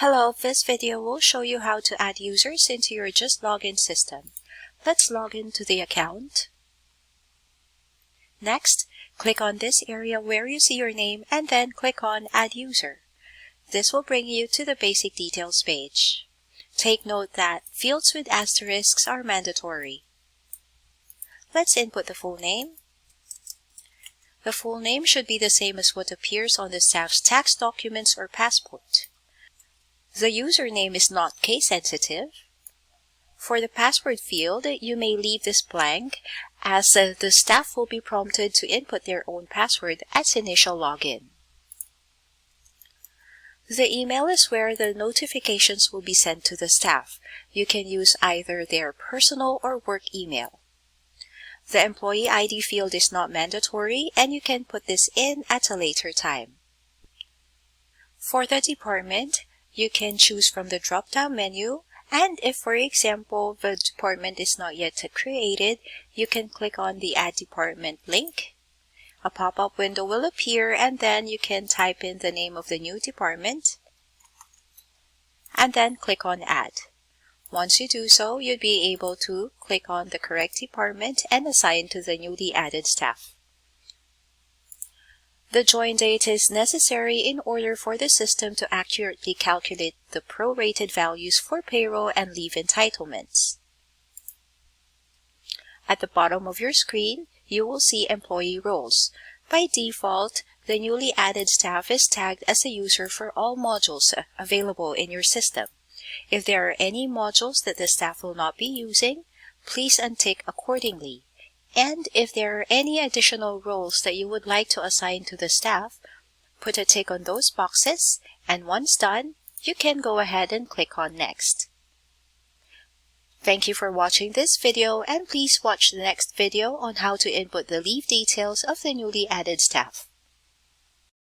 Hello, this video will show you how to add users into your JustLogin system. Let's log into the account. Next, click on this area where you see your name and then click on Add User. This will bring you to the basic details page. Take note that fields with asterisks are mandatory. Let's input the full name. The full name should be the same as what appears on the staff's tax documents or passport. The username is not case-sensitive. For the password field, you may leave this blank as the staff will be prompted to input their own password as initial login. The email is where the notifications will be sent to the staff. You can use either their personal or work email. The employee ID field is not mandatory and you can put this in at a later time. For the department, you can choose from the drop-down menu, and if, for example, the department is not yet created, you can click on the Add Department link. A pop-up window will appear and then you can type in the name of the new department and then click on Add. Once you do so, you'll be able to click on the correct department and assign to the newly added staff. The join date is necessary in order for the system to accurately calculate the prorated values for payroll and leave entitlements. At the bottom of your screen, you will see employee roles. By default, the newly added staff is tagged as a user for all modules available in your system. If there are any modules that the staff will not be using, please untick accordingly. And if there are any additional roles that you would like to assign to the staff, put a tick on those boxes, and once done, you can go ahead and click on Next. Thank you for watching this video, and please watch the next video on how to input the leave details of the newly added staff.